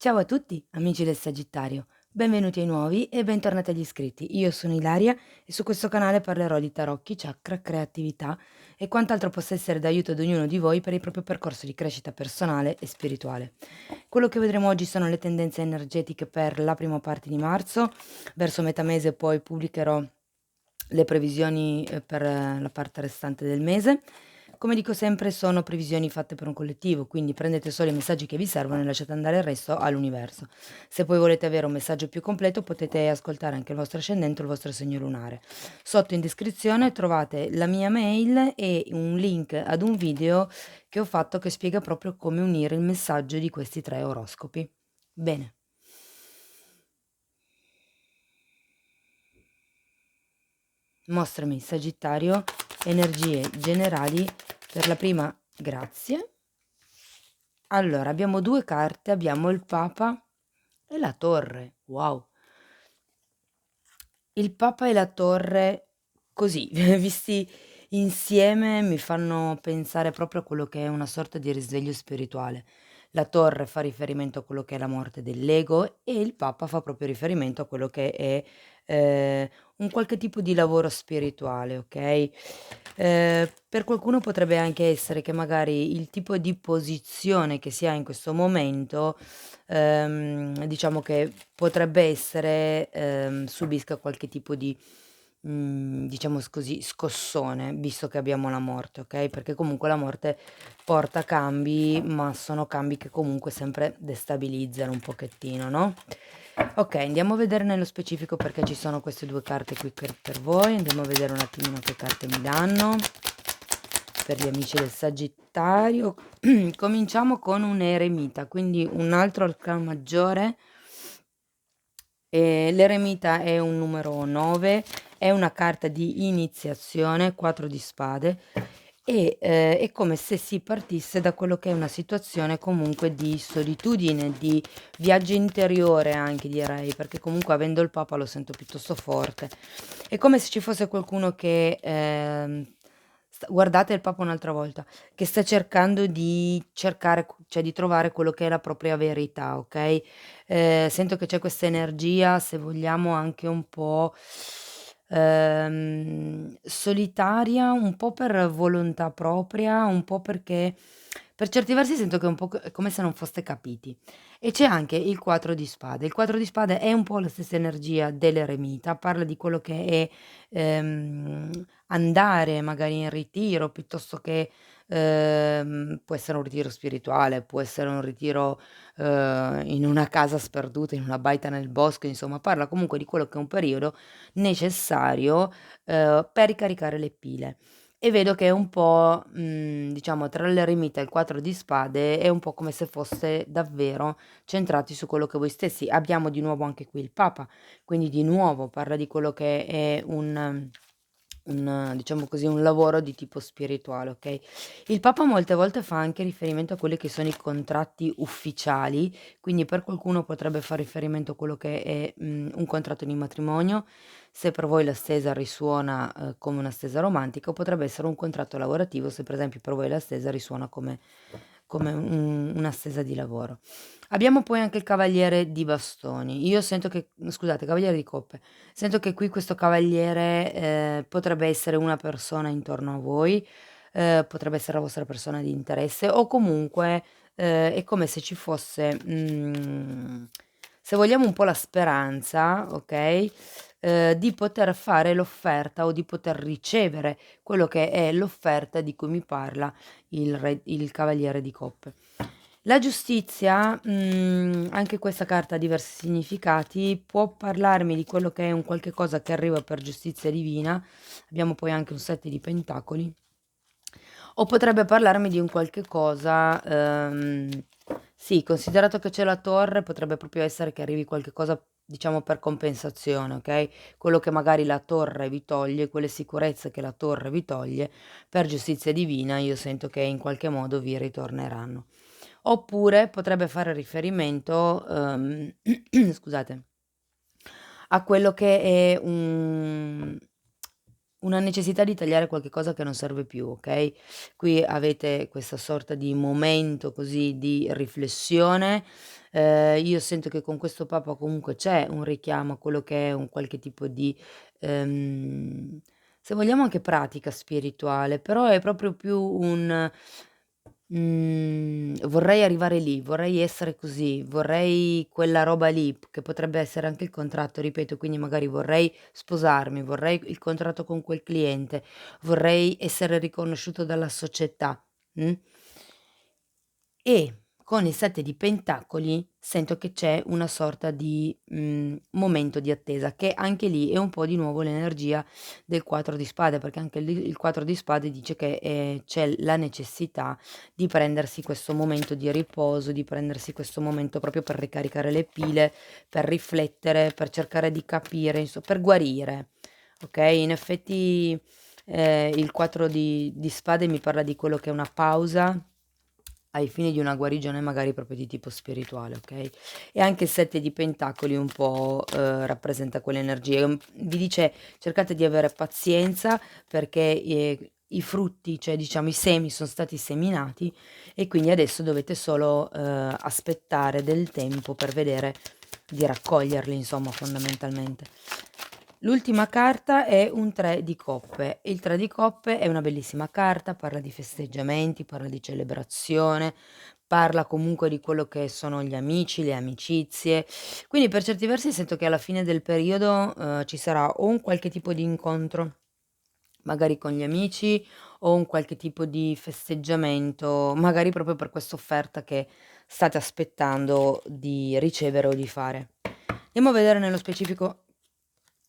Ciao a tutti, amici del Sagittario. Benvenuti ai nuovi e bentornati agli iscritti. Io sono Ilaria e su questo canale parlerò di tarocchi, chakra, creatività e quant'altro possa essere d'aiuto ad ognuno di voi per il proprio percorso di crescita personale e spirituale. Quello che vedremo oggi sono le tendenze energetiche per la prima parte di marzo. Verso metà mese poi pubblicherò le previsioni per la parte restante del mese. Come dico sempre, sono previsioni fatte per un collettivo, quindi prendete solo i messaggi che vi servono e lasciate andare il resto all'universo. Se poi volete avere un messaggio più completo, potete ascoltare anche il vostro ascendente o il vostro segno lunare. Sotto in descrizione trovate la mia mail e un link ad un video che ho fatto che spiega proprio come unire il messaggio di questi tre oroscopi. Bene. Mostrami, Sagittario, energie generali per la prima, grazie. Allora, abbiamo due carte, abbiamo il Papa e la Torre. Wow. Il Papa e la Torre, così, visti insieme, mi fanno pensare proprio a quello che è una sorta di risveglio spirituale. La Torre fa riferimento a quello che è la morte dell'ego e il Papa fa proprio riferimento a quello che è un qualche tipo di lavoro spirituale, ok? Per qualcuno potrebbe anche essere che magari il tipo di posizione che si ha in questo momento, diciamo che potrebbe essere, subisca qualche tipo di, diciamo così, scossone, visto che abbiamo la morte, okay, perché comunque la morte porta cambi, ma sono cambi che comunque sempre destabilizzano un pochettino, no? Okay, andiamo a vedere nello specifico perché ci sono queste 2 carte qui per voi. Andiamo a vedere un attimino che carte mi danno per gli amici del Sagittario. Cominciamo con un eremita, quindi un altro arcano maggiore. L'eremita è un numero 9, è una carta di iniziazione, 4 di spade è come se si partisse da quello che è una situazione comunque di solitudine, di viaggio interiore anche direi, perché comunque avendo il Papa lo sento piuttosto forte. È come se ci fosse qualcuno che, guardate il Papa un'altra volta, che sta cercando di cercare, cioè di trovare quello che è la propria verità, ok? Sento che c'è questa energia, se vogliamo anche un po', solitaria, un po' per volontà propria, un po' perché per certi versi sento che è un po' è come se non foste capiti. E c'è anche il 4 di spade. Il 4 di spade è un po' la stessa energia dell'eremita, parla di quello che è, andare magari in ritiro piuttosto che, può essere un ritiro spirituale, può essere un ritiro in una casa sperduta, in una baita nel bosco, insomma parla comunque di quello che è un periodo necessario, per ricaricare le pile. E vedo che è un po', diciamo tra l'eremita e il 4 di spade è un po' come se foste davvero centrati su quello che voi stessi. Abbiamo di nuovo anche qui il Papa, quindi di nuovo parla di quello che è un diciamo così, un lavoro di tipo spirituale, okay. Il Papa molte volte fa anche riferimento a quelli che sono i contratti ufficiali, quindi per qualcuno potrebbe far riferimento a quello che è, un contratto di matrimonio, se per voi la stesa risuona, come una stesa romantica, o potrebbe essere un contratto lavorativo, se per esempio per voi la stesa risuona come una stesa di lavoro. Abbiamo poi anche il cavaliere di bastoni. Io sento che scusate, cavaliere di coppe. Sento che qui questo cavaliere, potrebbe essere una persona intorno a voi, potrebbe essere la vostra persona di interesse o comunque, è come se ci fosse, se vogliamo un po' la speranza, okay, di poter fare l'offerta o di poter ricevere quello che è l'offerta di cui mi parla il cavaliere di coppe. La giustizia, anche questa carta ha diversi significati, può parlarmi di quello che è un qualche cosa che arriva per giustizia divina, abbiamo poi anche un 7 di pentacoli, o potrebbe parlarmi di un qualche cosa, sì, considerato che c'è la torre, potrebbe proprio essere che arrivi qualche cosa, diciamo, per compensazione, okay, quello che magari la torre vi toglie, quelle sicurezze che la torre vi toglie, per giustizia divina io sento che in qualche modo vi ritorneranno. Oppure potrebbe fare riferimento, scusate, a quello che è una necessità di tagliare qualche cosa che non serve più, okay, qui avete questa sorta di momento così di riflessione, Io sento che con questo Papa comunque c'è un richiamo a quello che è un qualche tipo di, ehm, se vogliamo anche pratica spirituale, però è proprio più un vorrei arrivare lì, vorrei essere così, vorrei quella roba lì, che potrebbe essere anche il contratto, ripeto, quindi magari vorrei sposarmi, vorrei il contratto con quel cliente, vorrei essere riconosciuto dalla società, mh? E con il 7 di pentacoli sento che c'è una sorta di, momento di attesa, che anche lì è un po' di nuovo l'energia del 4 di spade, perché anche lì il 4 di spade dice che, c'è la necessità di prendersi questo momento di riposo, di prendersi questo momento proprio per ricaricare le pile, per riflettere, per cercare di capire, per guarire, okay? In effetti, il 4 di spade mi parla di quello che è una pausa ai fini di una guarigione magari proprio di tipo spirituale, okay, e anche il 7 di pentacoli un po', rappresenta quelle energie. Vi dice: "Cercate di avere pazienza perché, i frutti, cioè diciamo i semi son stati seminati e quindi adesso dovete solo, aspettare del tempo per vedere di raccoglierli", insomma, fondamentalmente. L'ultima carta è un 3 di coppe. Il 3 di coppe è una bellissima carta, parla di festeggiamenti, parla di celebrazione, parla comunque di quello che sono gli amici, le amicizie. Quindi per certi versi sento che alla fine del periodo, ci sarà o un qualche tipo di incontro, magari con gli amici, o un qualche tipo di festeggiamento, magari proprio per questa offerta che state aspettando di ricevere o di fare. Andiamo a vedere nello specifico.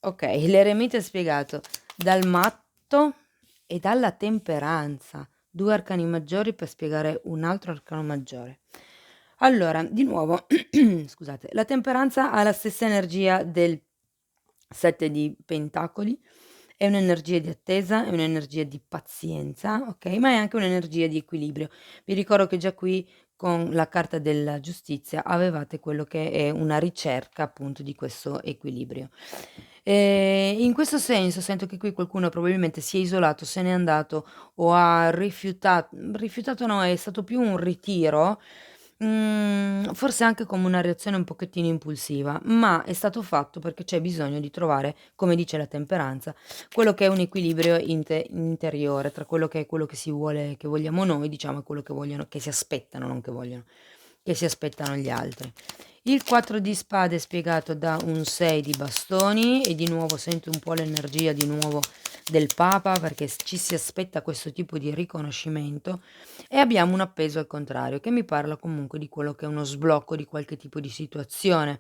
Okay, l'eremita è spiegato dal matto e dalla temperanza, 2 arcani maggiori per spiegare un altro arcano maggiore. Allora, di nuovo, scusate, la temperanza ha la stessa energia del 7 di pentacoli, è un'energia di attesa, è un'energia di pazienza, okay, ma è anche un'energia di equilibrio. Vi ricordo che già qui con la carta della giustizia avevate quello che è una ricerca appunto di questo equilibrio. In questo senso sento che qui qualcuno probabilmente si è isolato, se n'è andato o ha rifiutato no, è stato più un ritiro, forse anche come una reazione un pochettino impulsiva, ma è stato fatto perché c'è bisogno di trovare, come dice la temperanza, quello che è un equilibrio interiore tra quello che è quello che si vuole che vogliamo noi, diciamo, e quello che vogliono che si aspettano, non che vogliono, che si aspettano gli altri. Il 4 di spade è spiegato da un 6 di bastoni e di nuovo sento un po' l'energia di nuovo del Papa perché ci si aspetta questo tipo di riconoscimento e abbiamo un appeso al contrario che mi parla comunque di quello che è uno sblocco di qualche tipo di situazione.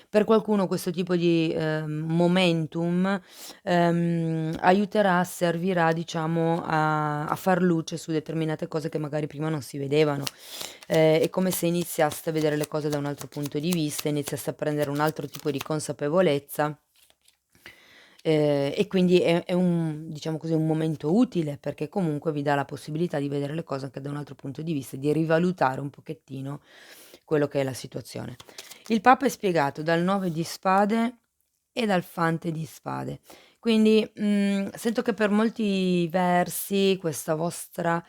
Per qualcuno questo tipo di, momentum, aiuterà, servirà diciamo a far luce su determinate cose che magari prima non si vedevano. È come se iniziaste a vedere le cose da un altro punto di vista, iniziaste a prendere un altro tipo di consapevolezza, e quindi è un diciamo così, un momento utile, perché comunque vi dà la possibilità di vedere le cose anche da un altro punto di vista e di rivalutare un pochettino quello che è la situazione. Il Papa è spiegato dal 9 di spade e dal fante di spade. Quindi, sento che per molti versi questo vostro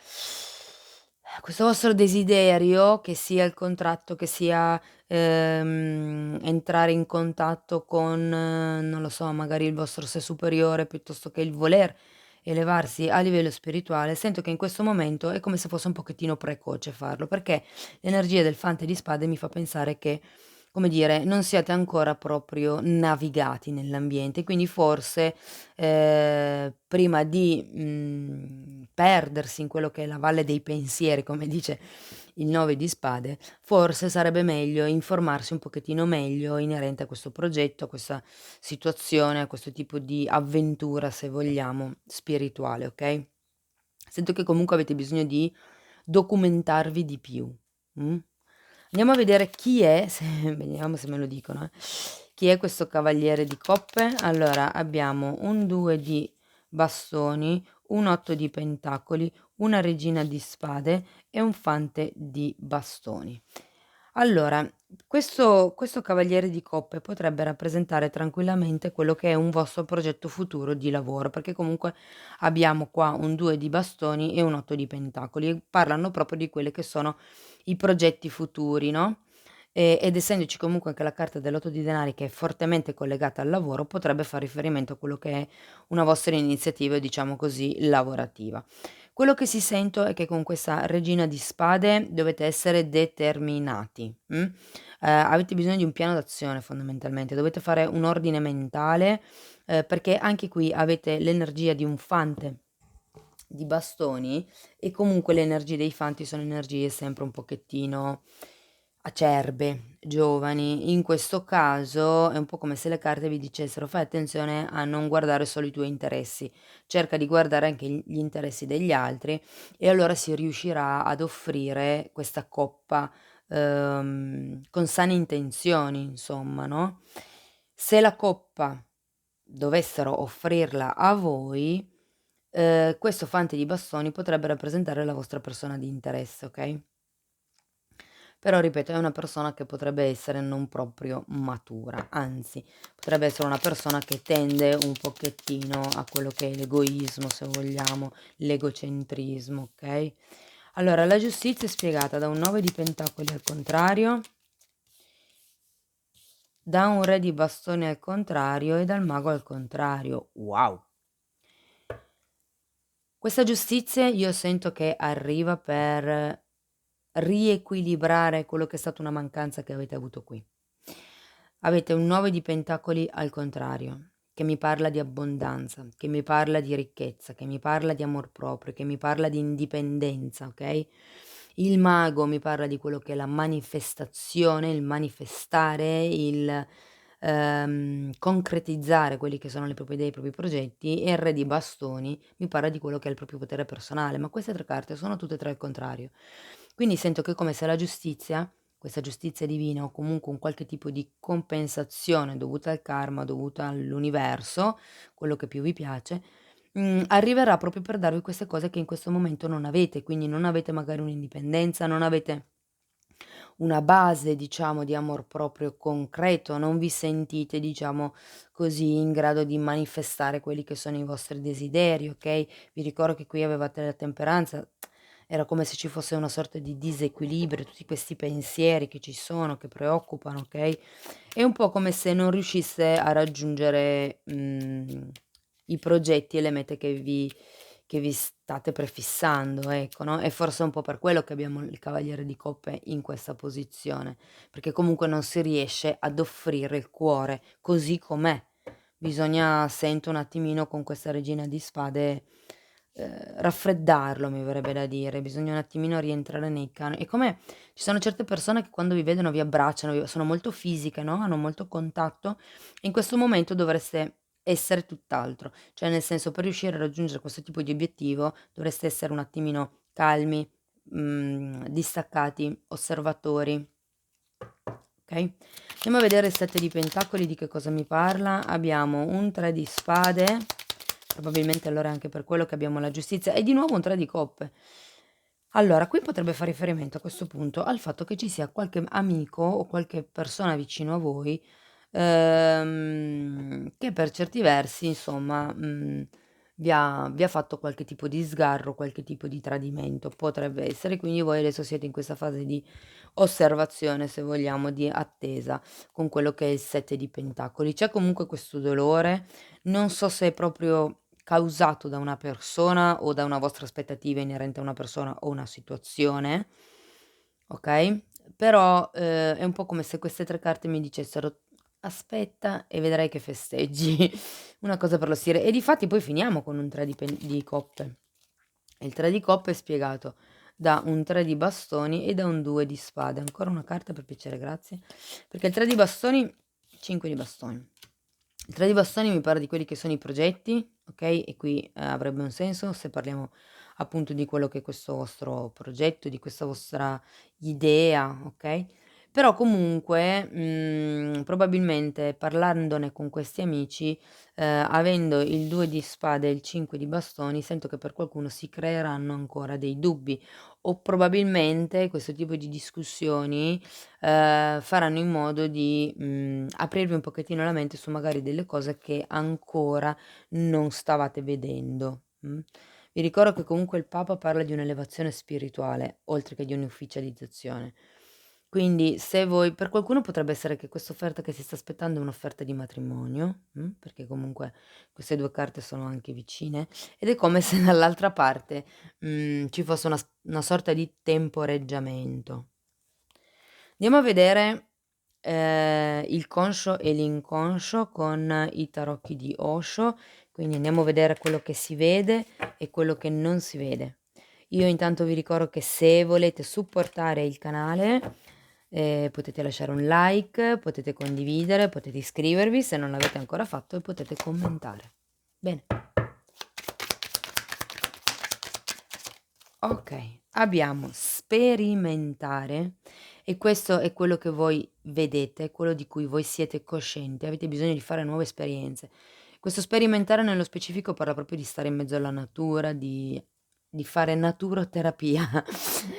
desiderio, che sia il contratto, che sia, entrare in contatto con, non lo so, magari il vostro sé superiore, piuttosto che il voler elevarsi a livello spirituale, sento che in questo momento è come se fosse un pochettino precoce farlo, perché l'energia del fante di spade mi fa pensare che, come dire, non siate ancora proprio navigati nell'ambiente, quindi forse, prima di, perdersi in quello che è la valle dei pensieri, come dice il 9 di spade, forse sarebbe meglio informarsi un pochettino meglio inerente a questo progetto, a questa situazione, a questo tipo di avventura, se vogliamo, spirituale, okay? Sento che comunque avete bisogno di documentarvi di più, mh? Andiamo a vedere chi è, se vediamo se me lo dicono, chi è questo cavaliere di coppe. Allora, abbiamo un 2 di bastoni, un 8 di pentacoli, una regina di spade e un fante di bastoni. Allora, questo cavaliere di coppe potrebbe rappresentare tranquillamente quello che è un vostro progetto futuro di lavoro, perché comunque abbiamo qua un 2 di bastoni e un 8 di pentacoli e parlano proprio di quelle che sono i progetti futuri, no, ed essendoci comunque anche la carta dell'8 di denari che è fortemente collegata al lavoro, potrebbe far riferimento a quello che è una vostra iniziativa, diciamo così, lavorativa. Quello che si sento è che con questa regina di spade dovete essere determinati, avete bisogno di un piano d'azione fondamentalmente, dovete fare un ordine mentale, perché anche qui avete l'energia di un fante di bastoni e comunque le energie dei fanti sono energie sempre un pochettino acerbe, giovani. In questo caso è un po' come se le carte vi dicessero: "Fai attenzione a non guardare solo i tuoi interessi, cerca di guardare anche gli interessi degli altri", e allora si riuscirà ad offrire questa coppa, con sane intenzioni insomma, no. Se la coppa dovessero offrirla a voi, questo fante di bastoni potrebbe rappresentare la vostra persona di interesse, okay? Però ripeto, è una persona che potrebbe essere non proprio matura, anzi potrebbe essere una persona che tende un pochettino a quello che è l'egoismo, se vogliamo, l'egocentrismo, okay? Allora, la giustizia è spiegata da un 9 di pentacoli al contrario, da un re di bastoni al contrario e dal mago al contrario. Wow! Questa giustizia io sento che arriva per riequilibrare quello che è stata una mancanza che avete avuto qui. Avete un 9 di pentacoli al contrario, che mi parla di abbondanza, che mi parla di ricchezza, che mi parla di amor proprio, che mi parla di indipendenza, okay? Il mago mi parla di quello che è la manifestazione, il manifestare, il, concretizzare quelli che sono le proprie idee, i propri progetti, e il re di bastoni mi parla di quello che è il proprio potere personale, ma queste 3 carte sono tutte e 3 al contrario. Quindi sento che è come se la giustizia, questa giustizia divina o comunque un qualche tipo di compensazione dovuta al karma, dovuta all'universo, quello che più vi piace, arriverà proprio per darvi queste cose che in questo momento non avete, quindi non avete magari un'indipendenza, non avete una base, diciamo, di amor proprio concreto, non vi sentite, diciamo così, in grado di manifestare quelli che sono i vostri desideri, okay? Vi ricordo che qui avevate la temperanza, era come se ci fosse una sorta di disequilibrio, tutti questi pensieri che ci sono, che preoccupano, okay? È un po' come se non riuscisse a raggiungere, i progetti e le mete che vi state prefissando, ecco, no, e forse è un po' per quello che abbiamo il cavaliere di coppe in questa posizione, perché comunque non si riesce ad offrire il cuore così com'è. Bisogna, sento un attimino con questa regina di spade, raffreddarlo, mi verrebbe da dire, bisogna un attimino rientrare nei è come ci sono certe persone che quando vi vedono vi abbracciano, vi sono molto fisiche, no, hanno molto contatto, e in questo momento dovreste essere tutt'altro. Cioè nel senso, per riuscire a raggiungere questo tipo di obiettivo dovreste essere un attimino calmi, distaccati, osservatori, okay? Andiamo a vedere il 7 di pentacoli di che cosa mi parla. Abbiamo un 3 di spade, probabilmente allora è anche per quello che abbiamo la giustizia, e di nuovo un 3 di coppe. Allora, qui potrebbe fare riferimento a questo punto al fatto che ci sia qualche amico o qualche persona vicino a voi, che per certi versi insomma, vi ha fatto qualche tipo di sgarro, qualche tipo di tradimento, potrebbe essere. Quindi voi adesso siete in questa fase di osservazione, se vogliamo, di attesa con quello che è il 7 di pentacoli. C'è comunque questo dolore, non so se è proprio causato da una persona o da una vostra aspettativa inerente a una persona o una situazione, okay, però, è un po' come se queste 3 carte mi dicessero: "Aspetta e vedrai che festeggi." Una cosa per lo stile. E difatti poi finiamo con un 3 di coppe. E il 3 di coppe è spiegato da un 3 di bastoni e da un 2 di spade. Ancora una carta per piacere, grazie. Perché il 3 di bastoni, 5 di bastoni. Il 3 di bastoni mi parla di quelli che sono i progetti, okay, e qui, avrebbe un senso se parliamo appunto di quello che è questo vostro progetto, di questa vostra idea, okay, però comunque, probabilmente parlandone con questi amici, avendo il 2 di spade e il 5 di bastoni, sento che per qualcuno si creeranno ancora dei dubbi, o probabilmente questo tipo di discussioni faranno in modo di, aprirvi un pochettino la mente su magari delle cose che ancora non stavate vedendo, mh. Vi ricordo che comunque il Papa parla di un'elevazione spirituale, oltre che di un'ufficializzazione. Quindi se voi per qualcuno potrebbe essere che questa offerta che si sta aspettando è un'offerta di matrimonio, perché comunque queste 2 carte sono anche vicine, ed è come se dall'altra parte, ci fosse una sorta di temporeggiamento. Andiamo a vedere, il conscio e l'inconscio con i tarocchi di Osho, quindi andiamo a vedere quello che si vede e quello che non si vede. Io intanto vi ricordo che se volete supportare il canale, potete lasciare un like, potete condividere, potete iscrivervi se non l'avete ancora fatto e potete commentare. Bene. Okay, abbiamo sperimentare e questo è quello che voi vedete, quello di cui voi siete coscienti, avete bisogno di fare nuove esperienze. Questo sperimentare nello specifico parla proprio di stare in mezzo alla natura, di fare naturoterapia,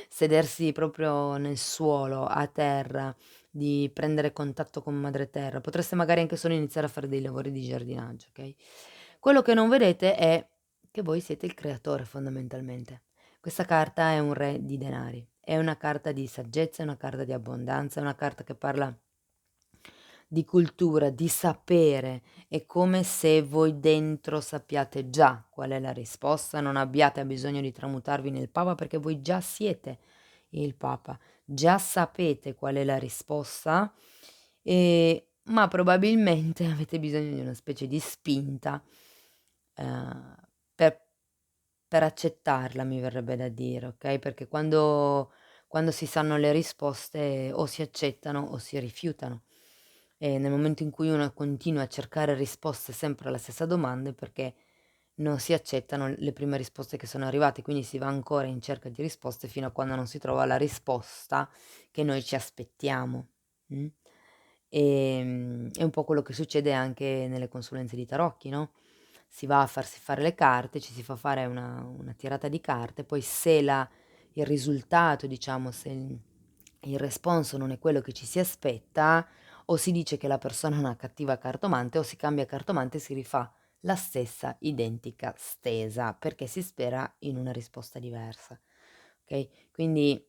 sedersi proprio nel suolo, a terra, di prendere contatto con madre terra. Potreste magari anche solo iniziare a fare dei lavori di giardinaggio, okay? Quello che non vedete è che voi siete il creatore fondamentalmente. Questa carta è un re di denari, è una carta di saggezza, è una carta di abbondanza, è una carta che parla di cultura, di sapere. È come se voi dentro sappiate già qual è la risposta, non abbiate bisogno di tramutarvi nel Papa perché voi già siete il Papa, già sapete qual è la risposta, ma probabilmente avete bisogno di una specie di spinta, ehm, per accettarla, mi verrebbe da dire, okay, perché quando si sanno le risposte o si accettano o si rifiutano. E nel momento in cui uno continua a cercare risposte sempre alla stessa domanda è perché non si accettano le prime risposte che sono arrivate, quindi si va ancora in cerca di risposte fino a quando non si trova la risposta che noi ci aspettiamo, mh? È un po' quello che succede anche nelle consulenze di tarocchi, no, si va a farsi fare le carte, ci si fa fare una tirata di carte, poi se il risultato, diciamo, se il responso non è quello che ci si aspetta, o si dice che la persona è una cattiva cartomante o si cambia cartomante e si rifà la stessa identica stesa, perché si spera in una risposta diversa, okay? Quindi,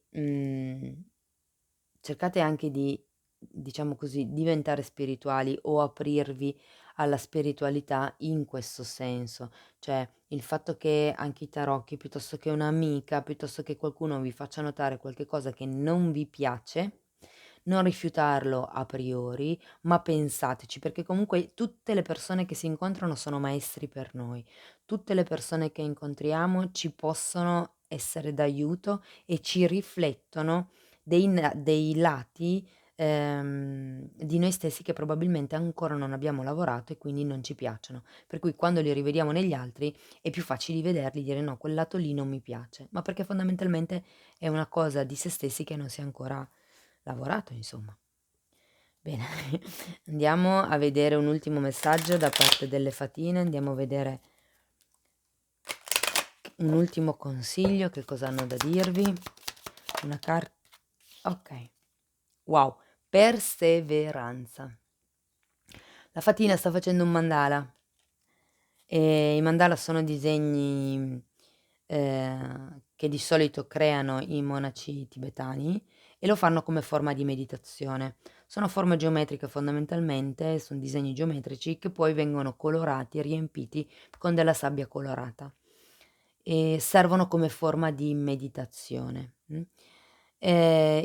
cercate anche di, diciamo così, diventare spirituali o aprirvi alla spiritualità in questo senso. Cioè, il fatto che anche i tarocchi, piuttosto che un'amica, piuttosto che qualcuno vi faccia notare qualche cosa che non vi piace, non rifiutarlo a priori, ma pensateci, perché comunque tutte le persone che si incontrano sono maestri per noi. Tutte le persone che incontriamo ci possono essere d'aiuto e ci riflettono dei lati, di noi stessi che probabilmente ancora non abbiamo lavorato e quindi non ci piacciono. Per cui quando li rivediamo negli altri è più facile vederli, dire: "No, quel lato lì non mi piace", ma perché fondamentalmente è una cosa di se stessi che non si è ancora lavorato, insomma. Bene, andiamo a vedere un ultimo messaggio da parte delle fatine, andiamo a vedere un ultimo consiglio, che cosa hanno da dirvi. Una car Okay. Wow, perseveranza. La fatina sta facendo un mandala. I mandala sono disegni, che di solito creano i monaci tibetani e lo fanno come forma di meditazione. Sono forme geometriche fondamentalmente, son disegni geometrici che poi vengono colorati e riempiti con della sabbia colorata e servono come forma di meditazione,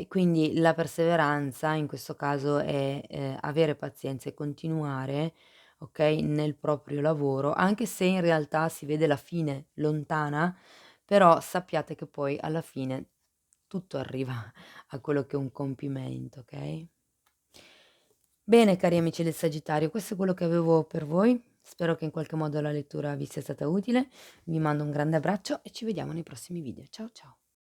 quindi la perseveranza in questo caso è, avere pazienza e continuare, okay, nel proprio lavoro, anche se in realtà si vede la fine lontana, però sappiate che poi alla fine tutto arriva a quello che è un compimento, okay? Bene cari amici del Sagittario, questo è quello che avevo per voi. Spero che in qualche modo la lettura vi sia stata utile. Vi mando un grande abbraccio e ci vediamo nei prossimi video. Ciao ciao.